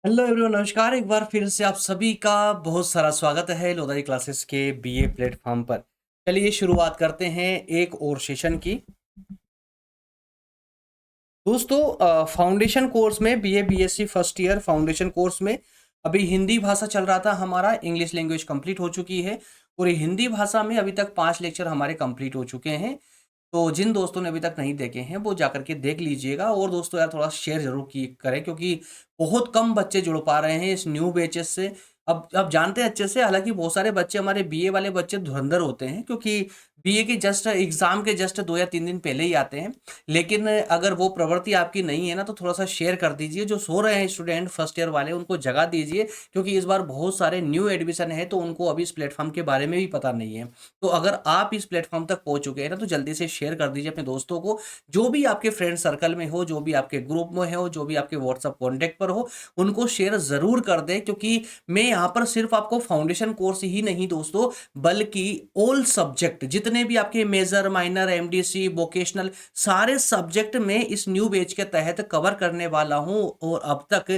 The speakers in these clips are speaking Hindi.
हेलो एवरीवन, नमस्कार। एक बार फिर से आप सभी का बहुत सारा स्वागत है लोधारी क्लासेस के बीए प्लेटफॉर्म पर। चलिए शुरुआत करते हैं एक और सेशन की। दोस्तों, फाउंडेशन कोर्स में BA BSc first year foundation course में अभी हिंदी भाषा चल रहा था हमारा। इंग्लिश लैंग्वेज कंप्लीट हो चुकी है और ये हिंदी भाषा में अभी तक 5 लेक्चर हमारे कंप्लीट हो चुके हैं। तो जिन दोस्तों ने अभी तक नहीं देखे हैं वो जाकर के देख लीजिएगा। और दोस्तों यार, थोड़ा शेयर जरूर की करें क्योंकि बहुत कम बच्चे जुड़ पा रहे हैं इस न्यू बैचेस से। अब जानते हैं अच्छे से, हालांकि बहुत सारे बच्चे हमारे बीए वाले बच्चे धुरंधर होते हैं क्योंकि बीए के जस्ट एग्जाम के जस्ट 2 या 3 दिन पहले ही आते हैं। लेकिन अगर वो प्रवृत्ति आपकी नहीं है ना, तो थोड़ा सा शेयर कर दीजिए। जो सो रहे हैं स्टूडेंट फर्स्ट ईयर वाले, उनको जगा दीजिए क्योंकि इस बार बहुत सारे न्यू एडमिशन है तो उनको अभी इस प्लेटफॉर्म के बारे में भी पता नहीं है। तो अगर आप इस प्लेटफॉर्म तक पहुंच चुके हैं ना, तो जल्दी से शेयर कर दीजिए अपने दोस्तों को। जो भी आपके फ्रेंड सर्कल में हो, जो भी आपके ग्रुप में हो, जो भी आपके व्हाट्सएप कॉन्टेक्ट पर हो, उनको शेयर जरूर कर दें। क्योंकि मैं यहाँ पर सिर्फ आपको फाउंडेशन कोर्स ही नहीं दोस्तों, बल्कि ऑल सब्जेक्ट जितने भी आपके मेजर माइनर एमडीसी वोकेशनल सारे सब्जेक्ट में इस न्यू बैच के तहत कवर करने वाला हूं। और अब तक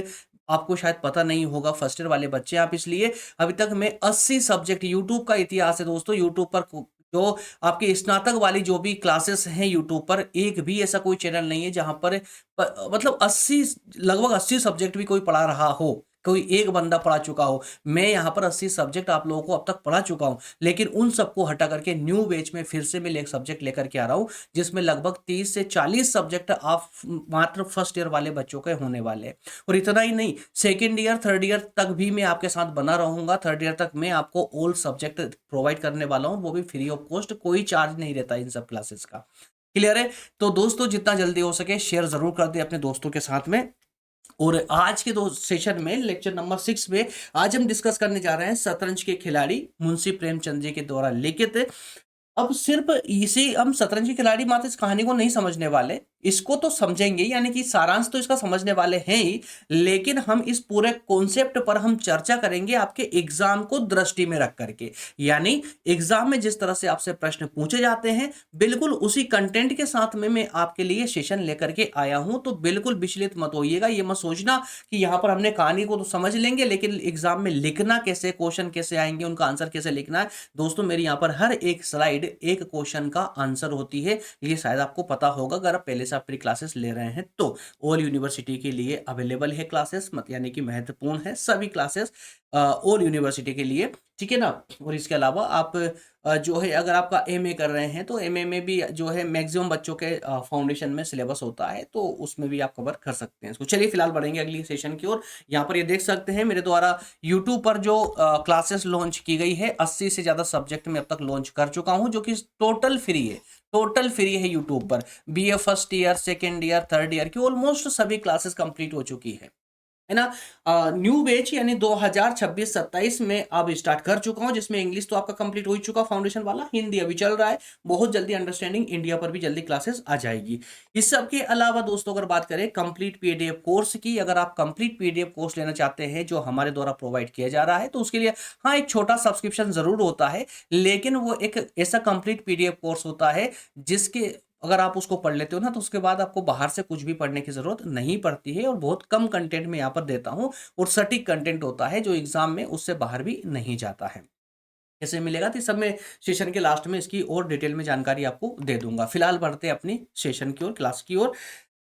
आपको शायद पता नहीं होगा, फर्स्ट ईयर वाले बच्चे आप, इसलिए अभी तक मैं 80 सब्जेक्ट, यूट्यूब का इतिहास है दोस्तों। यूट्यूब पर जो आपके स्नातक वाली जो भी क्लासेस हैं यूट्यूब पर, एक भी ऐसा कोई चैनल नहीं है जहां पर मतलब 80, लगभग 80 सब्जेक्ट भी कोई पढ़ा रहा हो, कोई एक बंदा पढ़ा चुका हो। मैं यहाँ पर 80 सब्जेक्ट आप लोगों को अब तक पढ़ा चुका हूँ, लेकिन उन सबको हटा करके न्यू बैच में फिर से मैं एक सब्जेक्ट लेकर के आ रहा हूँ, जिसमें लगभग 30 से 40 सब्जेक्ट आप मात्र फर्स्ट ईयर वाले बच्चों के होने वाले हैं। और इतना ही नहीं, सेकेंड ईयर थर्ड ईयर तक भी मैं आपके साथ बना रहूंगा। थर्ड ईयर तक मैं आपको ऑल सब्जेक्ट प्रोवाइड करने वाला हूँ, वो भी फ्री ऑफ कॉस्ट, कोई चार्ज नहीं रहता इन सब क्लासेस का। क्लियर है? तो दोस्तों, जितना जल्दी हो सके शेयर जरूर कर दे अपने दोस्तों के साथ में। और आज के दो सेशन में लेक्चर नंबर 6 में आज हम डिस्कस करने जा रहे हैं शतरंज के खिलाड़ी मुंशी प्रेमचंद जी के द्वारा लिखित। अब सिर्फ इसी हम शतरंज के खिलाड़ी मात्र इस कहानी को नहीं समझने वाले, इसको तो समझेंगे, यानी कि सारांश तो इसका समझने वाले हैं ही, लेकिन हम इस पूरे कॉन्सेप्ट पर हम चर्चा करेंगे आपके एग्जाम को दृष्टि में रख करके। यानी एग्जाम में जिस तरह से आपसे प्रश्न पूछे जाते हैं, बिल्कुल उसी कंटेंट के साथ में मैं आपके लिए सेशन लेकर के आया हूं। तो बिल्कुल विचलित मत होइएगा, ये मत सोचना कि यहां पर हमने कहानी को तो समझ लेंगे लेकिन एग्जाम में लिखना कैसे, क्वेश्चन कैसे आएंगे, उनका आंसर कैसे लिखना है। दोस्तों, मेरी यहाँ पर हर एक स्लाइड एक क्वेश्चन का आंसर होती है, ये शायद आपको पता होगा अगर आप पहले से आप प्री क्लासेस ले रहे हैं तो। ऑल यूनिवर्सिटी के लिए अवेलेबल है क्लासेस, मत यानी कि महत्वपूर्ण है सभी क्लासेस ऑल यूनिवर्सिटी के लिए, ठीक है ना। और इसके अलावा आप जो है, अगर आपका एमए कर रहे हैं तो एमए में भी जो है मैक्सिमम बच्चों के फाउंडेशन में सिलेबस होता है, तो उसमें भी आप कवर कर सकते हैं इसको। चलिए फिलहाल बढ़ेंगे अगली सेशन की ओर। यहाँ पर ये देख सकते हैं मेरे द्वारा यूट्यूब पर जो क्लासेस लॉन्च की गई है, 80 से ज्यादा सब्जेक्ट में अब तक लॉन्च कर चुका हूं, जो कि टोटल फ्री है। टोटल फ्री है यूट्यूब पर। BA first year, second year, third year की ऑलमोस्ट सभी क्लासेस कंप्लीट हो चुकी है ना। न्यू बैच यानी 2026-27 में अब स्टार्ट कर चुका हूं, जिसमें इंग्लिश तो आपका कंप्लीट हो ही चुका फाउंडेशन वाला, हिंदी अभी चल रहा है। बहुत जल्दी अंडरस्टैंडिंग इंडिया पर भी जल्दी क्लासेस आ जाएगी। इस सब के अलावा दोस्तों, अगर बात करें कंप्लीट पीडीएफ कोर्स की, अगर आप कंप्लीट पीडीएफ कोर्स लेना चाहते हैं जो हमारे द्वारा प्रोवाइड किया जा रहा है, तो उसके लिए हाँ, एक छोटा सब्सक्रिप्शन जरूर होता है, लेकिन वो एक ऐसा कंप्लीट पीडीएफ कोर्स होता है जिसके अगर आप उसको पढ़ लेते हो ना, तो उसके बाद आपको बाहर से कुछ भी पढ़ने की जरूरत नहीं पड़ती है। और बहुत कम कंटेंट में यहाँ पर देता हूँ, और सटीक कंटेंट होता है जो एग्जाम में उससे बाहर भी नहीं जाता है। कैसे मिलेगा, तो सब मैं सेशन के लास्ट में इसकी और डिटेल में जानकारी आपको दे दूंगा। फिलहाल बढ़ते हैं अपनी सेशन की ओर, क्लास की ओर।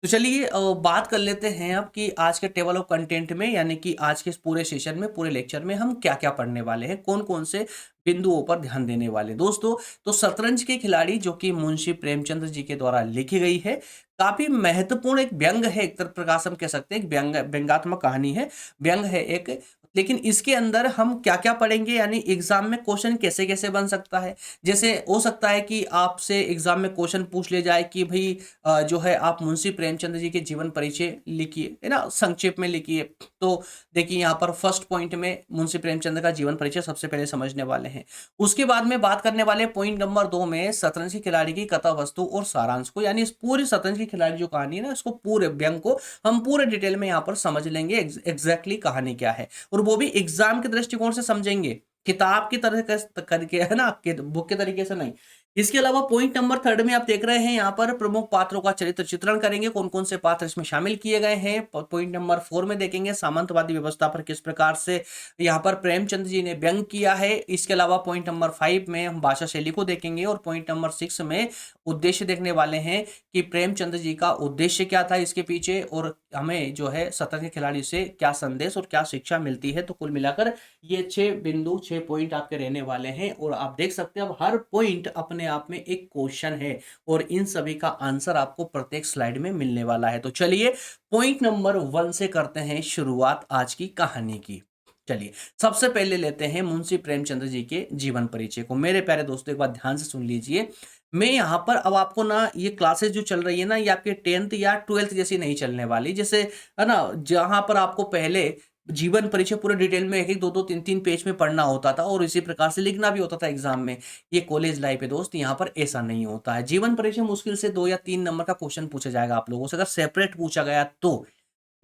तो चलिए बात कर लेते हैं अब कि आज के टेबल ऑफ कंटेंट में, यानी कि आज के इस पूरे सेशन में, पूरे लेक्चर में हम क्या क्या पढ़ने वाले हैं, कौन कौन से बिंदुओं पर ध्यान देने वाले हैं। दोस्तों, तो शतरंज के खिलाड़ी जो कि मुंशी प्रेमचंद जी के द्वारा लिखी गई है, काफी महत्वपूर्ण एक व्यंग है, एक तरह प्रकाश हम कह सकते हैं, एक व्यंगात्मक कहानी है, व्यंग है एक। लेकिन इसके अंदर हम क्या क्या पढ़ेंगे, यानी एग्जाम में क्वेश्चन कैसे कैसे बन सकता है। जैसे हो सकता है कि आपसे एग्जाम में क्वेश्चन पूछ ले जाए कि भाई जो है आप मुंशी प्रेमचंद जी के जीवन परिचय लिखिए, है ना, संक्षेप में लिखिए। तो देखिए यहाँ पर फर्स्ट पॉइंट में मुंशी प्रेमचंद का जीवन परिचय सबसे पहले समझने वाले हैं। उसके बाद में बात करने वाले पॉइंट नंबर 2 में शतरंज के खिलाड़ी की कथा वस्तु और सारांश को, यानी इस पूरी शतरंज के खिलाड़ी जो कहानी है ना, इसको पूरे व्यंग को हम पूरे डिटेल में यहाँ पर समझ लेंगे, एग्जैक्टली कहानी क्या है, और वो भी एग्जाम के दृष्टिकोण से समझेंगे, किताब की तरह करके, है ना, बुक के तरीके से नहीं। इसके अलावा पॉइंट नंबर 3 में आप देख रहे हैं यहाँ पर प्रमुख पात्रों का चरित्र चित्रण करेंगे, कौन कौन से पात्र इसमें शामिल किए गए हैं। पॉइंट नंबर 4 में देखेंगे सामंतवादी व्यवस्था पर किस प्रकार से यहाँ पर प्रेमचंद जी ने व्यंग किया है। इसके अलावा पॉइंट नंबर 5 में हम भाषा शैली को देखेंगे और पॉइंट नंबर 6 में उद्देश्य देखने वाले हैं कि प्रेमचंद जी का उद्देश्य क्या था इसके पीछे, और हमें जो है शतरंज के खिलाड़ी से क्या संदेश और क्या शिक्षा मिलती है। तो कुल मिलाकर ये 6 पॉइंट आपके रहने वाले हैं, और आप देख सकते हैं अब हर पॉइंट अपने आप में एक क्वेश्चन है और इन सभी का आंसर आपको प्रत्येक स्लाइड में मिलने वाला है। तो चलिए पॉइंट नंबर 1 से करते हैं शुरुआत आज की कहानी की। चलिए सबसे पहले लेते हैं मुंशी प्रेमचंद्र जी के जीवन परिचय को। मेरे प्यारे दोस्तों एक बात ध्यान से सुन लीजिए, मैं यहाँ पर अब आपको ना ये क्लासेस जो चल रही है ना, ये आपके 10th या 12th जैसी नहीं चलने वाली, जैसे है ना जहां पर आपको पहले जीवन परिचय पूरे डिटेल में एक एक दो दो तीन तीन पेज में पढ़ना होता था और इसी प्रकार से लिखना भी होता था एग्जाम में। ये कॉलेज लाइफ है दोस्त, यहाँ पर ऐसा नहीं होता है। जीवन परिचय मुश्किल से 2 या 3 नंबर का क्वेश्चन पूछा जाएगा आप लोगों से, अगर सेपरेट पूछा गया तो,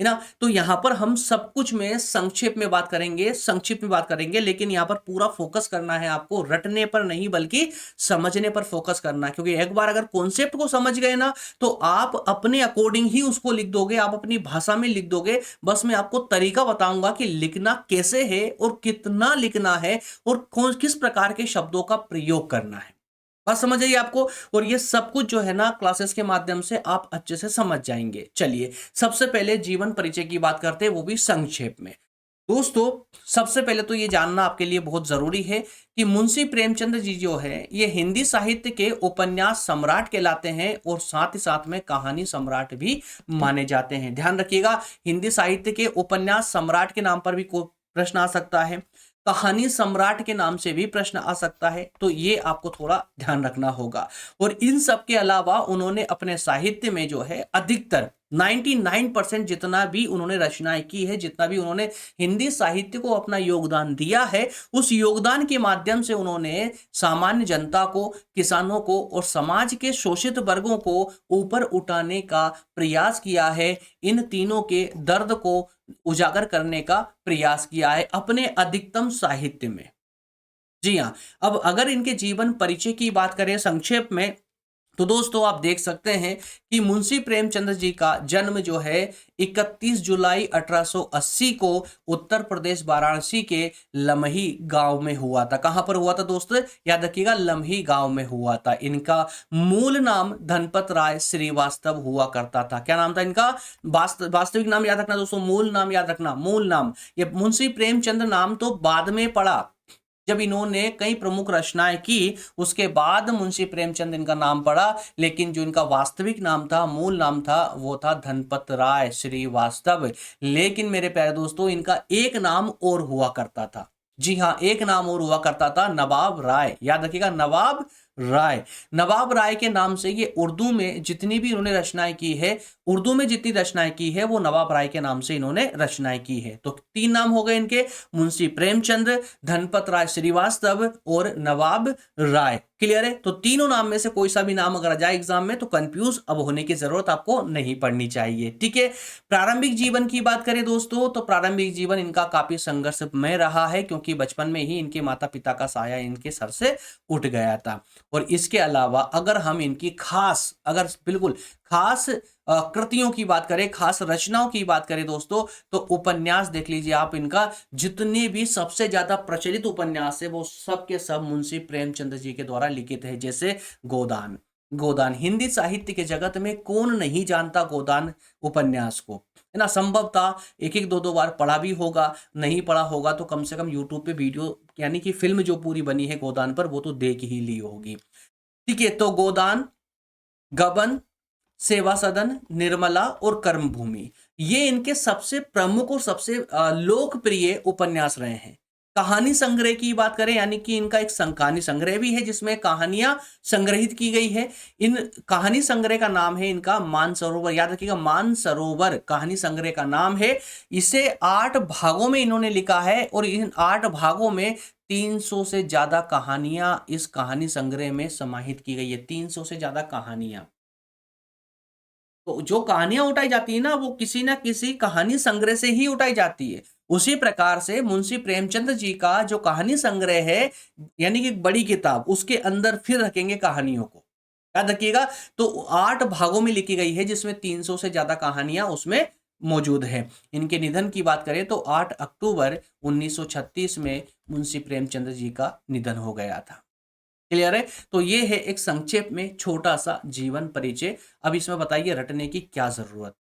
है ना। तो यहाँ पर हम सब कुछ में संक्षेप में बात करेंगे, संक्षिप्त में बात करेंगे, लेकिन यहाँ पर पूरा फोकस करना है आपको रटने पर नहीं बल्कि समझने पर फोकस करना है। क्योंकि एक बार अगर कॉन्सेप्ट को समझ गए ना तो आप अपने अकॉर्डिंग ही उसको लिख दोगे, आप अपनी भाषा में लिख दोगे। बस मैं आपको तरीका बताऊंगा कि लिखना कैसे है और कितना लिखना है और कौन किस प्रकार के शब्दों का प्रयोग करना है। बात समझ आइए आपको, और ये सब कुछ जो है ना क्लासेस के माध्यम से आप अच्छे से समझ जाएंगे। चलिए सबसे पहले जीवन परिचय की बात करते हैं, वो भी संक्षेप में। दोस्तों सबसे पहले तो ये जानना आपके लिए बहुत जरूरी है कि मुंशी प्रेमचंद जी जो है ये हिंदी साहित्य के उपन्यास सम्राट कहलाते हैं और साथ ही साथ में कहानी सम्राट भी माने जाते हैं। ध्यान रखिएगा, हिंदी साहित्य के उपन्यास सम्राट के नाम पर भी कोई प्रश्न आ सकता है, कहानी सम्राट के नाम से भी प्रश्न आ सकता है, तो ये आपको थोड़ा ध्यान रखना होगा। और इन सब के अलावा उन्होंने अपने साहित्य में जो है अधिकतर 99% जितना भी उन्होंने रचनाएं की है, जितना भी उन्होंने हिंदी साहित्य को अपना योगदान दिया है, उस योगदान के माध्यम से उन्होंने सामान्य जनता को, किसानों को और समाज के शोषित वर्गों को ऊपर उठाने का प्रयास किया है। इन तीनों के दर्द को उजागर करने का प्रयास किया है अपने अधिकतम साहित्य में। जी हाँ, अब अगर इनके जीवन परिचय की बात करें संक्षेप में, तो दोस्तों आप देख सकते हैं कि मुंशी प्रेमचंद जी का जन्म जो है 31 जुलाई 1880 को उत्तर प्रदेश वाराणसी के लमही गांव में हुआ था। कहां पर हुआ था दोस्तों, याद रखिएगा लमही गांव में हुआ था। इनका मूल नाम धनपत राय श्रीवास्तव हुआ करता था। क्या नाम था इनका, वास्तविक नाम याद रखना दोस्तों, मूल नाम याद रखना, मूल नाम। ये मुंशी प्रेमचंद नाम तो बाद में पड़ा, जब इन्होंने कई प्रमुख रचनाएं की उसके बाद मुंशी प्रेमचंद इनका नाम पड़ा, लेकिन जो इनका वास्तविक नाम था, मूल नाम था, वो था धनपत राय श्रीवास्तव। लेकिन मेरे प्यारे दोस्तों इनका एक नाम और हुआ करता था। जी हाँ, एक नाम और हुआ करता था, नवाब राय। याद रखिएगा, नवाब राय। नवाब राय के नाम से ये उर्दू में जितनी भी इन्होंने रचनाएं की है, उर्दू में जितनी रचनाएं की है वो नवाब राय के नाम से इन्होंने रचनाएं की है। तो 3 नाम हो गए इनके, मुंशी प्रेमचंद, धनपत राय श्रीवास्तव और नवाब राय। क्लियर है। तो तीनों नाम में से कोई सा भी नाम अगर आ जाए एग्जाम में तो कंफ्यूज अब होने की जरूरत आपको नहीं पड़नी चाहिए। ठीक है। प्रारंभिक जीवन की बात करें दोस्तों तो प्रारंभिक जीवन इनका काफी संघर्षमय रहा है, क्योंकि बचपन में ही इनके माता पिता का साया इनके सर से उठ गया था। और इसके अलावा अगर हम इनकी खास, अगर बिल्कुल खास कृतियों की बात करें, खास रचनाओं की बात करें दोस्तों, तो उपन्यास देख लीजिए आप। इनका जितने भी सबसे ज्यादा प्रचलित उपन्यास है वो सब के सब मुंशी प्रेमचंद जी के द्वारा लिखित है। जैसे गोदान। गोदान हिंदी साहित्य के जगत में कौन नहीं जानता गोदान उपन्यास को, है ना। संभवतः एक एक दो बार पढ़ा भी होगा, नहीं पढ़ा होगा तो कम से कम यूट्यूब पे वीडियो यानी कि फिल्म जो पूरी बनी है गोदान पर वो तो देख ही ली होगी। ठीक है। तो गोदान, गबन, सेवा सदन, निर्मला और कर्मभूमि, ये इनके सबसे प्रमुख और सबसे लोकप्रिय उपन्यास रहे हैं। कहानी संग्रह की बात करें, यानी कि इनका एक कहानी संग्रह भी है जिसमें कहानियां संग्रहित की गई है। इन कहानी संग्रह का नाम है इनका मानसरोवर। याद रखिएगा, मानसरोवर कहानी संग्रह का नाम है। इसे 8 भागों में इन्होंने लिखा है और इन 8 भागों में 300 से ज्यादा कहानियां इस कहानी संग्रह में समाहित की गई है। 300 से ज्यादा कहानियां। तो जो कहानियां उठाई जाती है ना वो किसी ना किसी कहानी संग्रह से ही उठाई जाती है। उसी प्रकार से मुंशी प्रेमचंद जी का जो कहानी संग्रह है, यानी कि बड़ी किताब, उसके अंदर फिर रखेंगे कहानियों को, याद रखिएगा। तो 8 भागों में लिखी गई है, जिसमें 300 से ज्यादा कहानियां उसमें मौजूद है। इनके निधन की बात करें तो 8 अक्टूबर 1936 में मुंशी प्रेमचंद जी का निधन हो गया था। क्लियर है? तो ये है एक संक्षेप में छोटा सा जीवन परिचय। अब इसमें बताइए रटने की क्या जरूरत।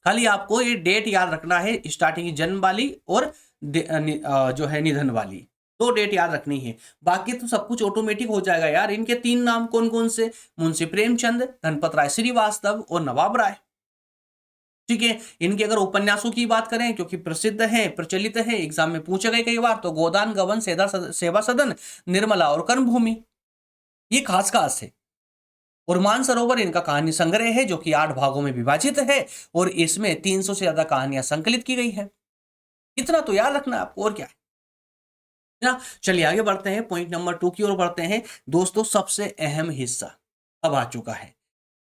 खाली आपको ये डेट याद रखना है, स्टार्टिंग की जन्म वाली और जो है निधन वाली, 2 डेट याद रखनी है। बाकी तो सब कुछ ऑटोमेटिक हो जाएगा यार। इनके 3 नाम कौन कौन से? मुंशी प्रेमचंद, गणपत राय श्रीवास्तव और नवाब राय। ठीक है। इनके अगर उपन्यासों की बात करें, क्योंकि प्रसिद्ध है, प्रचलित है, एग्जाम में पूछे गए कई बार, तो गोदान, गबन, सेवा सदन, निर्मला और कर्मभूमि, ये खास खास है। और मानसरोवर इनका कहानी संग्रह है, जो कि 8 भागों में विभाजित है और इसमें 300 से ज्यादा कहानियां संकलित की गई है। इतना तो याद रखना है आपको, और क्या है ना। चलिए आगे बढ़ते हैं, पॉइंट नंबर 2 की ओर बढ़ते हैं। दोस्तों, सबसे अहम हिस्सा अब आ चुका है।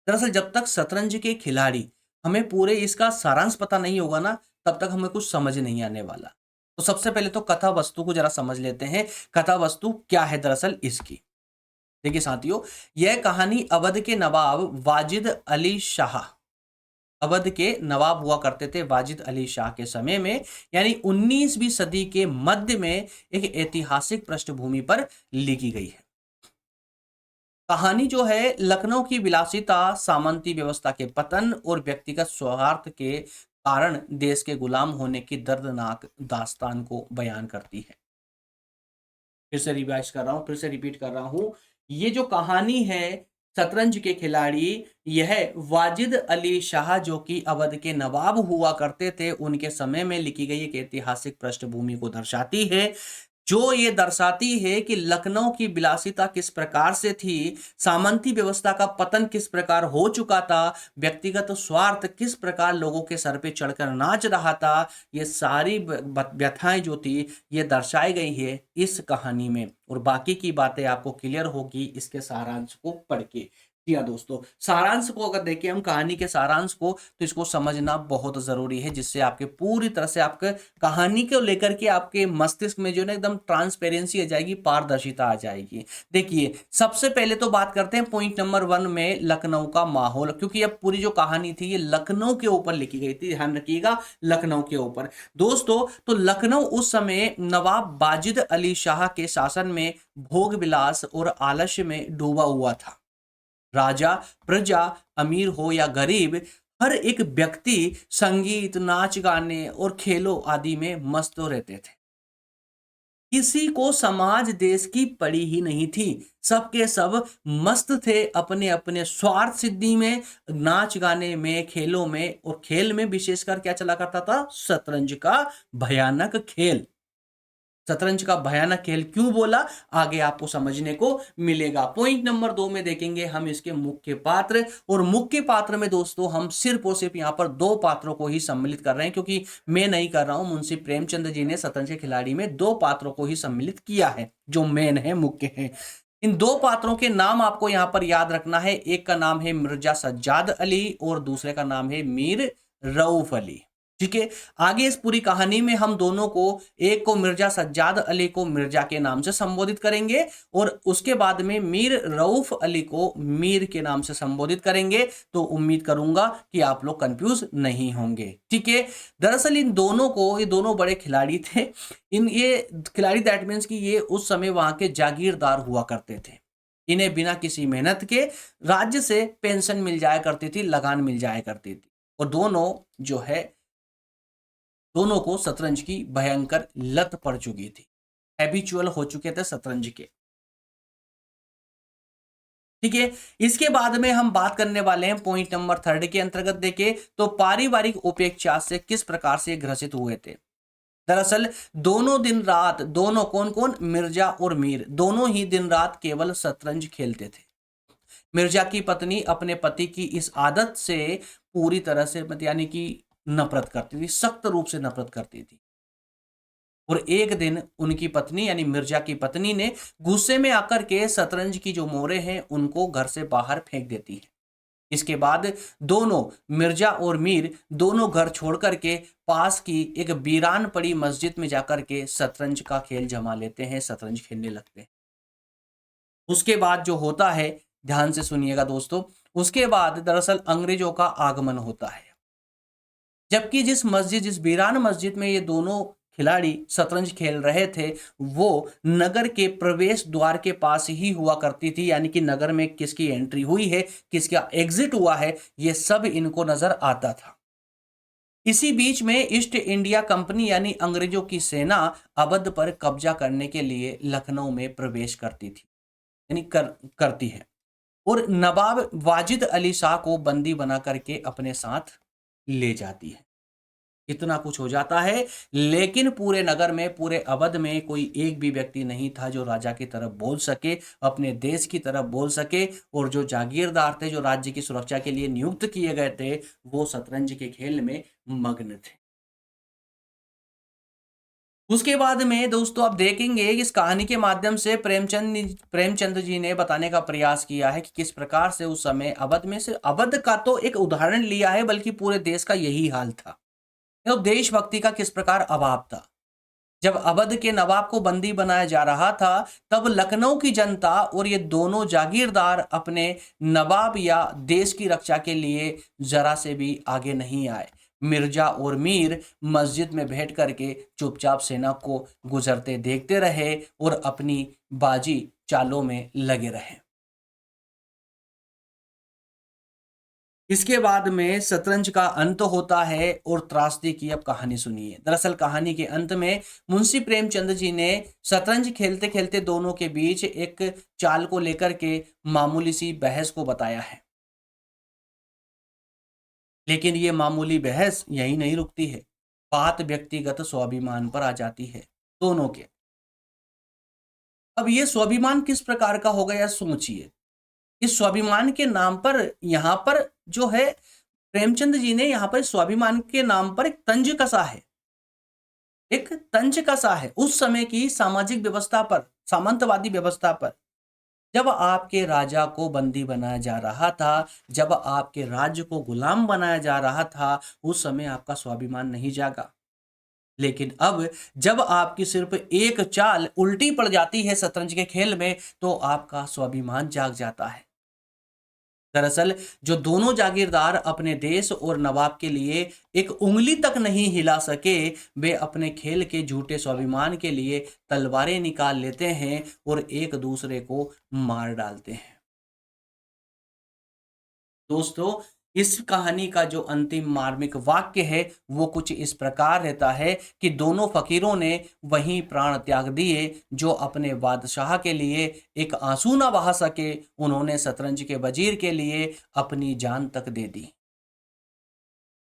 दरअसल जब तक शतरंज के खिलाड़ी, हमें पूरे इसका सारांश पता नहीं होगा ना, तब तक हमें कुछ समझ नहीं आने वाला। तो सबसे पहले तो कथा वस्तु को जरा समझ लेते हैं। कथा वस्तु क्या है दरअसल इसकी। देखिए साथियों, यह कहानी अवध के नवाब वाजिद अली शाह, अवध के नवाब हुआ करते थे वाजिद अली शाह के समय में, यानी 19वीं सदी के मध्य में एक ऐतिहासिक पृष्ठभूमि पर लिखी गई है। कहानी जो है लखनऊ की विलासिता, सामंती व्यवस्था के पतन और व्यक्तिगत स्वार्थ के कारण देश के गुलाम होने की दर्दनाक दास्तान को बयान करती है। फिर से रिवाइज कर रहा हूं, फिर से रिपीट कर रहा हूं। ये जो कहानी है शतरंज के खिलाड़ी, यह वाजिद अली शाह, जो कि अवध के नवाब हुआ करते थे, उनके समय में लिखी गई एक ऐतिहासिक पृष्ठभूमि को दर्शाती है, जो ये दर्शाती है कि लखनऊ की विलासिता किस प्रकार से थी, सामंती व्यवस्था का पतन किस प्रकार हो चुका था, व्यक्तिगत स्वार्थ किस प्रकार लोगों के सर पे चढ़कर नाच रहा था। ये सारी व्यथाएं जो थी, ये दर्शाई गई है इस कहानी में, और बाकी की बातें आपको क्लियर होगी इसके सारांश को पढ़ के। जी हाँ दोस्तों, सारांश को अगर देखें हम, कहानी के सारांश को, तो इसको समझना बहुत जरूरी है, जिससे आपके पूरी तरह से आपके कहानी को लेकर के आपके मस्तिष्क में जो है एकदम ट्रांसपेरेंसी आ जाएगी, पारदर्शिता आ जाएगी। देखिए सबसे पहले तो बात करते हैं पॉइंट नंबर 1 में, लखनऊ का माहौल, क्योंकि अब पूरी जो कहानी थी ये लखनऊ के ऊपर लिखी गई थी, ध्यान रखिएगा, लखनऊ के ऊपर। दोस्तों, तो लखनऊ उस समय नवाब वाजिद अली शाह के शासन में भोग विलास और आलस्य में डूबा हुआ था। राजा, प्रजा, अमीर हो या गरीब, हर एक व्यक्ति संगीत, नाच गाने और खेलों आदि में मस्त रहते थे। किसी को समाज देश की पड़ी ही नहीं थी, सबके सब मस्त थे अपने अपने स्वार्थ सिद्धि में, नाच गाने में, खेलों में। और खेल में विशेषकर क्या चला करता था? शतरंज का भयानक खेल। शतरंज का भयानक खेल क्यों बोला, आगे आपको समझने को मिलेगा। पॉइंट नंबर 2 में देखेंगे हम इसके मुख्य पात्र, और मुख्य पात्र में दोस्तों हम सिर्फ और सिर्फ यहां पर 2 पात्रों को ही सम्मिलित कर रहे हैं, क्योंकि मैं नहीं कर रहा हूं, मुंशी प्रेमचंद जी ने शतरंज के खिलाड़ी में 2 पात्रों को ही सम्मिलित किया है, जो मेन है, मुख्य है। इन 2 पात्रों के नाम आपको यहां पर याद रखना है। एक का नाम है मिर्जा सज्जाद अली और दूसरे का नाम है मीर रऊफ अली। ठीक है। आगे इस पूरी कहानी में हम दोनों को, एक को मिर्जा सज्जाद अली को मिर्जा के नाम से संबोधित करेंगे, और उसके बाद में मीर रऊफ अली को मीर के नाम से संबोधित करेंगे। तो उम्मीद करूंगा कि आप लोग कंफ्यूज नहीं होंगे। ठीक है। दरअसल इन दोनों को, ये दोनों बड़े खिलाड़ी थे। ये खिलाड़ी दैट मीन्स कि ये उस समय वहां के जागीरदार हुआ करते थे। इन्हें बिना किसी मेहनत के राज्य से पेंशन मिल जाया करती थी, लगान मिल जाया करती थी। और दोनों को शतरंज की भयंकर लत पड़ चुकी थी, हैबिचुअल हो चुके थे शतरंज के। ठीक है। इसके बाद में हम बात करने वाले हैं पॉइंट नंबर 3 के अंतर्गत। देखें तो पारिवारिक उपेक्षा से किस प्रकार से ग्रसित हुए थे। दरअसल दोनों दिन रात, दोनों कौन कौन, मिर्जा और मीर, दोनों ही दिन रात केवल शतरंज खेलते थे। मिर्जा की पत्नी अपने पति की इस आदत से पूरी तरह से यानी कि नफरत करती थी, सख्त रूप से नफरत करती थी। और एक दिन उनकी पत्नी यानी मिर्जा की पत्नी ने गुस्से में आकर के शतरंज की जो मोहरें हैं उनको घर से बाहर फेंक देती है। इसके बाद दोनों मिर्जा और मीर दोनों घर छोड़ करके पास की एक वीरान पड़ी मस्जिद में जाकर के शतरंज का खेल जमा लेते हैं, शतरंज खेलने लगते हैं। उसके बाद जो होता है, ध्यान से सुनिएगा दोस्तों, उसके बाद दरअसल अंग्रेजों का आगमन होता है। जबकि जिस वीरान मस्जिद में ये दोनों खिलाड़ी शतरंज खेल रहे थे, वो नगर के प्रवेश द्वार के पास ही हुआ करती थी, यानी कि नगर में किसकी एंट्री हुई है, किसका एग्जिट हुआ है, ये सब इनको नजर आता था। इसी बीच में ईस्ट इंडिया कंपनी यानी अंग्रेजों की सेना अवध पर कब्जा करने के लिए लखनऊ में प्रवेश करती थी, यानी करती है, और नवाब वाजिद अली शाह को बंदी बना करके अपने साथ ले जाती है। इतना कुछ हो जाता है, लेकिन पूरे नगर में, पूरे अवध में कोई एक भी व्यक्ति नहीं था जो राजा की तरफ बोल सके, अपने देश की तरफ बोल सके, और जो जागीरदार थे, जो राज्य की सुरक्षा के लिए नियुक्त किए गए थे, वो शतरंज के खेल में मग्न थे। उसके बाद में दोस्तों आप देखेंगे इस कहानी के माध्यम से प्रेमचंद जी ने बताने का प्रयास किया है कि किस प्रकार से उस समय अवध में से, अवध का तो एक उदाहरण लिया है, बल्कि पूरे देश का यही हाल था। तो देशभक्ति का किस प्रकार अभाव था। जब अवध के नवाब को बंदी बनाया जा रहा था, तब लखनऊ की जनता और ये दोनों जागीरदार अपने नवाब या देश की रक्षा के लिए जरा से भी आगे नहीं आए। मिर्जा और मीर मस्जिद में बैठ करके चुपचाप सेना को गुजरते देखते रहे और अपनी बाजी चालों में लगे रहे। इसके बाद में शतरंज का अंत होता है और त्रासदी की अब कहानी सुनिए। दरअसल कहानी के अंत में मुंशी प्रेमचंद जी ने शतरंज खेलते खेलते दोनों के बीच एक चाल को लेकर के मामूली सी बहस को बताया है, लेकिन ये मामूली बहस यही नहीं रुकती है, बात व्यक्तिगत स्वाभिमान पर आ जाती है दोनों के। अब ये स्वाभिमान किस प्रकार का हो गया सोचिए। इस स्वाभिमान के नाम पर यहां पर जो है, प्रेमचंद जी ने यहां पर स्वाभिमान के नाम पर एक तंज कसा है, एक तंज कसा है उस समय की सामाजिक व्यवस्था पर, सामंतवादी व्यवस्था पर। जब आपके राजा को बंदी बनाया जा रहा था, जब आपके राज्य को गुलाम बनाया जा रहा था, उस समय आपका स्वाभिमान नहीं जागा। लेकिन अब जब आपकी सिर्फ एक चाल उल्टी पड़ जाती है शतरंज के खेल में, तो आपका स्वाभिमान जाग जाता है। दरअसल जो दोनों जागीरदार अपने देश और नवाब के लिए एक उंगली तक नहीं हिला सके, वे अपने खेल के झूठे स्वाभिमान के लिए तलवारें निकाल लेते हैं और एक दूसरे को मार डालते हैं। दोस्तों, इस कहानी का जो अंतिम मार्मिक वाक्य है वो कुछ इस प्रकार रहता है कि दोनों फकीरों ने वहीं प्राण त्याग दिए जो अपने बादशाह के लिए एक आंसू ना बहा सके, उन्होंने शतरंज के वजीर के लिए अपनी जान तक दे दी।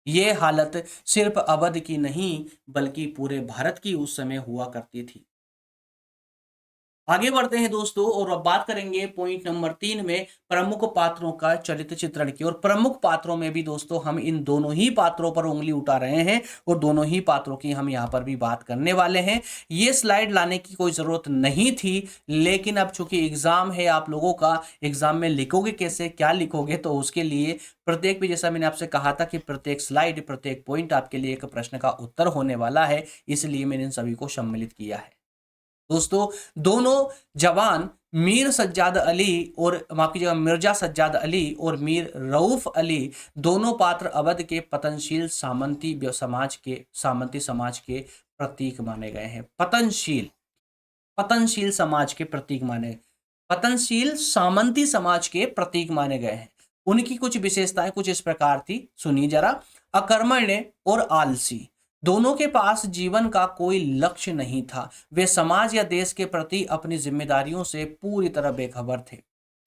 ये हालत सिर्फ अवध की नहीं बल्कि पूरे भारत की उस समय हुआ करती थी। आगे बढ़ते हैं दोस्तों, और अब बात करेंगे पॉइंट नंबर 3 में प्रमुख पात्रों का चरित्र चित्रण की। और प्रमुख पात्रों में भी दोस्तों हम इन दोनों ही पात्रों पर उंगली उठा रहे हैं और दोनों ही पात्रों की हम यहाँ पर भी बात करने वाले हैं। ये स्लाइड लाने की कोई जरूरत नहीं थी, लेकिन अब चूंकि एग्जाम है आप लोगों का, एग्जाम में लिखोगे कैसे, क्या लिखोगे, तो उसके लिए प्रत्येक भी, जैसा मैंने आपसे कहा था कि प्रत्येक स्लाइड, प्रत्येक पॉइंट आपके लिए एक प्रश्न का उत्तर होने वाला है, इसलिए मैंने इन सभी को सम्मिलित किया है। दोस्तों, दोनों जवान मीर सज्जाद अली और, माफ कीजिएगा, मिर्जा सज्जाद अली और मीर रऊफ अली, दोनों पात्र अवध के पतनशील सामंती समाज के प्रतीक माने गए हैं। पतनशील समाज के प्रतीक माने, पतनशील सामंती समाज के प्रतीक माने गए हैं। उनकी कुछ विशेषताएं कुछ इस प्रकार थी, सुनिए जरा। अकर्मण्य और आलसी, दोनों के पास जीवन का कोई लक्ष्य नहीं था। वे समाज या देश के प्रति अपनी जिम्मेदारियों से पूरी तरह बेखबर थे।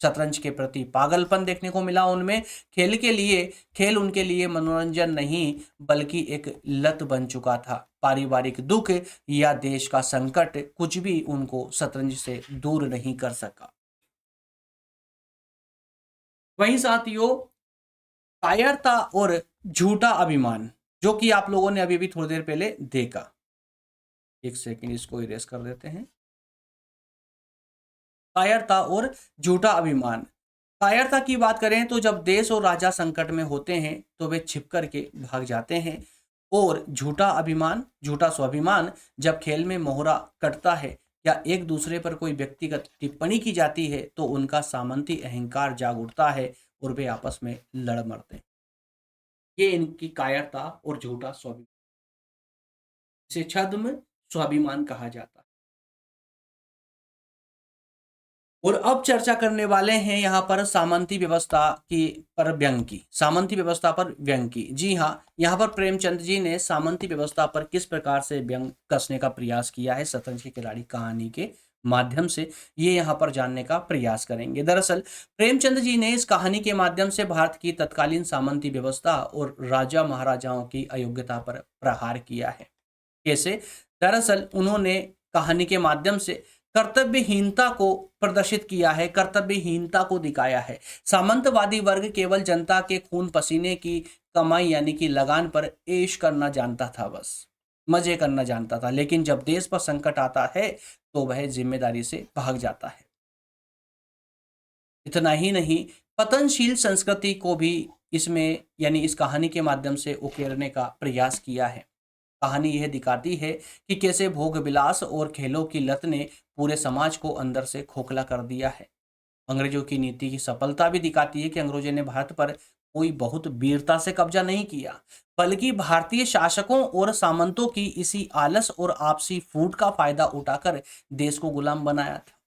शतरंज के प्रति पागलपन देखने को मिला उनमें। खेल उनके लिए मनोरंजन नहीं बल्कि एक लत बन चुका था। पारिवारिक दुख या देश का संकट कुछ भी उनको शतरंज से दूर नहीं कर सका। वहीं साथियों, कायरता और झूठा अभिमान, जो कि आप लोगों ने अभी भी थोड़ी देर पहले देखा। एक सेकंड, इसको इरेज कर देते हैं। कायरता और झूठा अभिमान, कायरता की बात करें तो जब देश और राजा संकट में होते हैं तो वे छिप कर के भाग जाते हैं। और झूठा अभिमान, झूठा स्वाभिमान, जब खेल में मोहरा कटता है या एक दूसरे पर कोई व्यक्तिगत टिप्पणी की जाती है तो उनका सामंती अहंकार जाग उठता है और वे आपस में लड़ मरते हैं। ये इनकी कायरता और झूठा स्वाभिमान, इसे छद्म स्वाभिमान कहा जाता है। और अब चर्चा करने वाले हैं यहाँ पर सामंती व्यवस्था की पर व्यंग की, सामंती व्यवस्था पर व्यंग की। जी हाँ, यहाँ पर प्रेमचंद जी ने सामंती व्यवस्था पर किस प्रकार से व्यंग कसने का प्रयास किया है शतरंज के खिलाड़ी कहानी के माध्यम से, ये यहाँ पर जानने का प्रयास करेंगे। दरअसल प्रेमचंद जी ने इस कहानी के माध्यम से भारत की तत्कालीन सामंती व्यवस्था और राजा महाराजाओं की अयोग्यता पर प्रहार किया है। कैसे? दरअसल उन्होंने कहानी के माध्यम से कर्तव्यहीनता को प्रदर्शित किया है, कर्तव्यहीनता को दिखाया है। सामंतवादी वर्ग केवल जनता के खून पसीने की कमाई यानी कि लगान पर ऐश करना जानता था, बस मजे करना जानता था, लेकिन जब देश पर संकट आता है तो वह जिम्मेदारी से भाग जाता है। इतना ही नहीं, पतनशील संस्कृति को भी इसमें यानी इस कहानी के माध्यम से उकेरने का प्रयास किया है। कहानी यह दिखाती है कि कैसे भोग विलास और खेलों की लत ने पूरे समाज को अंदर से खोखला कर दिया है। अंग्रेजों की नीति की सफलता भी दिखाती है कि अंग्रेजों ने भारत पर कोई बहुत वीरता से कब्जा नहीं किया, बल्कि भारतीय शासकों और सामंतों की इसी आलस और आपसी फूट का फायदा उठाकर देश को गुलाम बनाया था।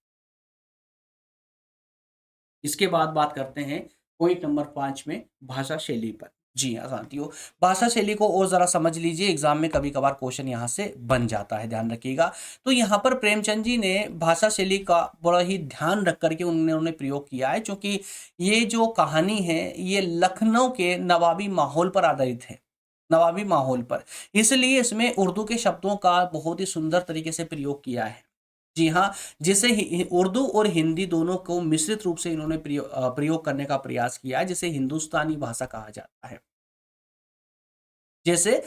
इसके बाद बात करते हैं पॉइंट नंबर 5 में, भाषा शैली पर। जी हाँ साथियों, भाषा शैली को और ज़रा समझ लीजिए, एग्जाम में कभी-कभार क्वेश्चन यहाँ से बन जाता है, ध्यान रखिएगा। तो यहाँ पर प्रेमचंद जी ने भाषा शैली का बड़ा ही ध्यान रख कर के उन्होंने प्रयोग किया है, क्योंकि ये जो कहानी है ये लखनऊ के नवाबी माहौल पर आधारित है, नवाबी माहौल पर। इसलिए इसमें उर्दू के शब्दों का बहुत ही सुंदर तरीके से प्रयोग किया है। जी हाँ, जिसे उर्दू और हिंदी दोनों को मिश्रित रूप से इन्होंने प्रयोग करने का प्रयास किया है, जिसे हिंदुस्तानी भाषा कहा जाता है। जैसे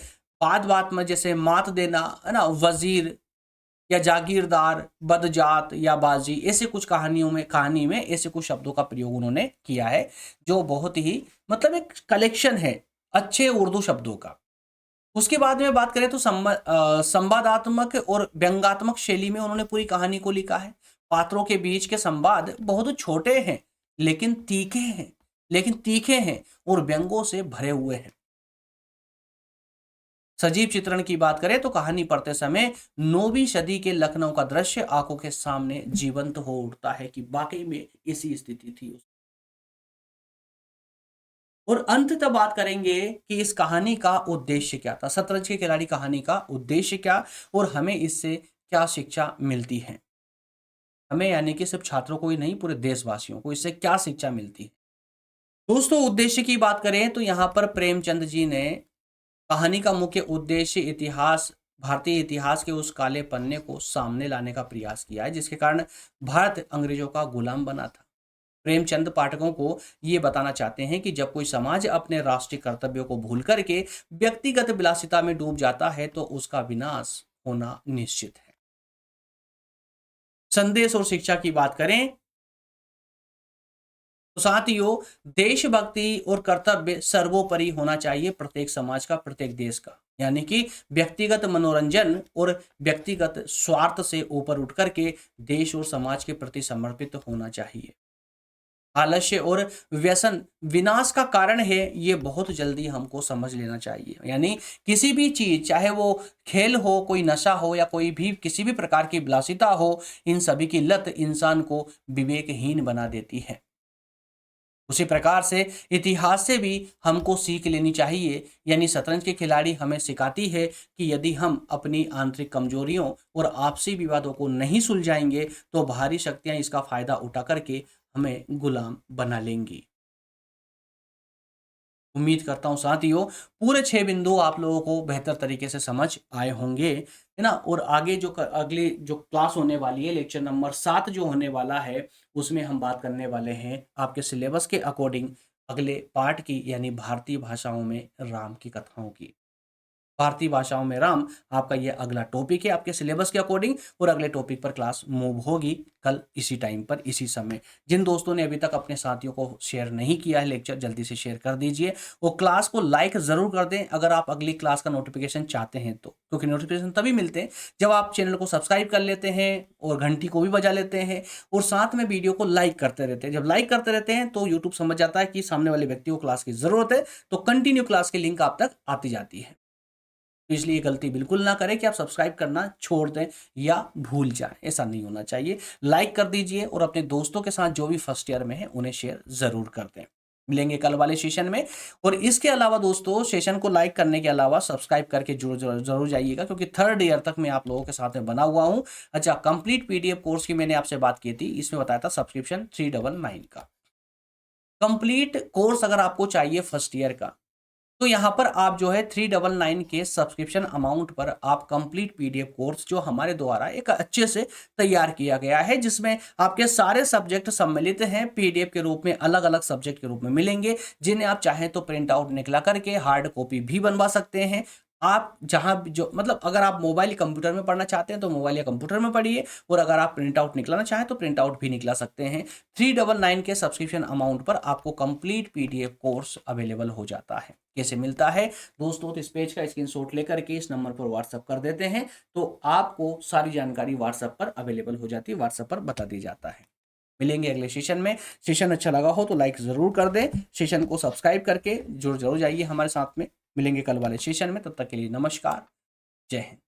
बात बात में जैसे मात देना है ना, वजीर या जागीरदार, बदजात या बाजी, ऐसे कुछ कहानी में ऐसे कुछ शब्दों का प्रयोग उन्होंने किया है, जो बहुत ही मतलब एक कलेक्शन है अच्छे उर्दू शब्दों का। उसके बाद में बात करें तो संवादात्मक और व्यंग्यात्मक शैली में उन्होंने पूरी कहानी को लिखा है। पात्रों के बीच के संवाद बहुत छोटे हैं, लेकिन तीखे हैं और व्यंगों से भरे हुए हैं। सजीव चित्रण की बात करें तो कहानी पढ़ते समय 9वीं सदी के लखनऊ का दृश्य आंखों के सामने जीवंत हो उठता है कि वाकई में ऐसी स्थिति थी। और अंततः बात करेंगे कि इस कहानी का उद्देश्य क्या था, शतरंज के खिलाड़ी कहानी का उद्देश्य क्या, और हमें इससे क्या शिक्षा मिलती है। हमें यानी कि सिर्फ छात्रों को ही नहीं, पूरे देशवासियों को इससे क्या शिक्षा मिलती है। दोस्तों, उद्देश्य की बात करें तो यहाँ पर प्रेमचंद जी ने कहानी का मुख्य उद्देश्य इतिहास, भारतीय इतिहास के उस काले पन्ने को सामने लाने का प्रयास किया है जिसके कारण भारत अंग्रेजों का गुलाम बना था। प्रेमचंद पाठकों को ये बताना चाहते हैं कि जब कोई समाज अपने राष्ट्रीय कर्तव्यों को भूल करके व्यक्तिगत विलासिता में डूब जाता है तो उसका विनाश होना निश्चित है। संदेश और शिक्षा की बात करें तो साथियों, देशभक्ति और कर्तव्य सर्वोपरि होना चाहिए प्रत्येक समाज का, प्रत्येक देश का। यानी कि व्यक्तिगत मनोरंजन और व्यक्तिगत स्वार्थ से ऊपर उठ करके देश और समाज के प्रति समर्पित होना चाहिए। आलस्य और व्यसन विनाश का कारण है, ये बहुत जल्दी हमको समझ लेना चाहिए। यानी किसी भी चीज, चाहे वो खेल हो, कोई नशा हो या कोई भी किसी भी प्रकार की विलासिता हो, इन सभी की लत इंसान को विवेकहीन बना देती है। उसी प्रकार से इतिहास से भी हमको सीख लेनी चाहिए। यानी शतरंज के खिलाड़ी हमें सिखाती है कि यदि हम अपनी आंतरिक कमजोरियों और आपसी विवादों को नहीं सुलझाएंगे तो बाहरी शक्तियां इसका फायदा उठा करके हमें गुलाम बना लेंगी। उम्मीद करता हूँ साथियों, पूरे 6 बिंदु आप लोगों को बेहतर तरीके से समझ आए होंगे, है ना। और आगे जो अगली जो क्लास होने वाली है, लेक्चर नंबर 7 जो होने वाला है, उसमें हम बात करने वाले हैं आपके सिलेबस के अकॉर्डिंग अगले पार्ट की, यानी भारतीय भाषाओं में राम की कथाओं की। भारतीय भाषाओं में राम आपका ये अगला टॉपिक है आपके सिलेबस के अकॉर्डिंग, और अगले टॉपिक पर क्लास मूव होगी कल इसी टाइम पर इसी समय। जिन दोस्तों ने अभी तक अपने साथियों को शेयर नहीं किया है लेक्चर, जल्दी से शेयर कर दीजिए और क्लास को लाइक जरूर कर दें अगर आप अगली क्लास का नोटिफिकेशन चाहते हैं तो, क्योंकि नोटिफिकेशन तभी मिलते हैं जब आप चैनल को सब्सक्राइब कर लेते हैं और घंटी को भी बजा लेते हैं और साथ में वीडियो को लाइक करते रहते हैं। जब लाइक करते रहते हैं तो यूट्यूब समझ जाता है कि सामने वाले व्यक्ति को क्लास की जरूरत है, तो कंटिन्यू क्लास की लिंक आप तक आती जाती है। तो इसलिए गलती बिल्कुल ना करें कि आप सब्सक्राइब करना छोड़ दें या भूल जाएं, ऐसा नहीं होना चाहिए। लाइक कर दीजिए और अपने दोस्तों के साथ जो भी फर्स्ट ईयर में है उन्हें शेयर जरूर कर दें। मिलेंगे कल वाले सेशन में। और इसके अलावा दोस्तों सेशन को लाइक करने के अलावा सब्सक्राइब करके जरूर जरूर जरूर जाइएगा, क्योंकि थर्ड ईयर तक मैं आप लोगों के साथ में बना हुआ हूं। अच्छा, कंप्लीट पीडीएफ कोर्स की मैंने आपसे बात की थी, इसमें बताया था सब्सक्रिप्शन 399 का कंप्लीट कोर्स अगर आपको चाहिए फर्स्ट ईयर का, तो यहाँ पर आप जो है 399 के सब्सक्रिप्शन अमाउंट पर आप कंप्लीट पीडीएफ कोर्स जो हमारे द्वारा एक अच्छे से तैयार किया गया है, जिसमें आपके सारे सब्जेक्ट सम्मिलित हैं, पीडीएफ के रूप में अलग अलग सब्जेक्ट के रूप में मिलेंगे, जिन्हें आप चाहें तो प्रिंट आउट निकला करके हार्ड कॉपी भी बनवा सकते हैं। आप जहां जो मतलब अगर आप मोबाइल या कंप्यूटर में पढ़ना चाहते हैं तो मोबाइल या कंप्यूटर में पढ़िए, और अगर आप प्रिंट आउट निकलाना चाहें तो प्रिंट आउट भी निकला सकते हैं। 399 के सब्सक्रिप्शन अमाउंट पर आपको कंप्लीट पीडीएफ कोर्स अवेलेबल हो जाता है। कैसे मिलता है दोस्तों, तो इस पेज का स्क्रीनशॉट लेकर के इस नंबर पर व्हाट्सअप कर देते हैं तो आपको सारी जानकारी व्हाट्सएप पर अवेलेबल हो जाती है, व्हाट्सएप पर बता दी जाता है। मिलेंगे अगले सेशन में। सेशन अच्छा लगा हो तो लाइक जरूर कर दें, सेशन को सब्सक्राइब करके जुड़ जरूर जाइए हमारे साथ में। मिलेंगे कल वाले सेशन में, तब तक के लिए नमस्कार, जय हिंद।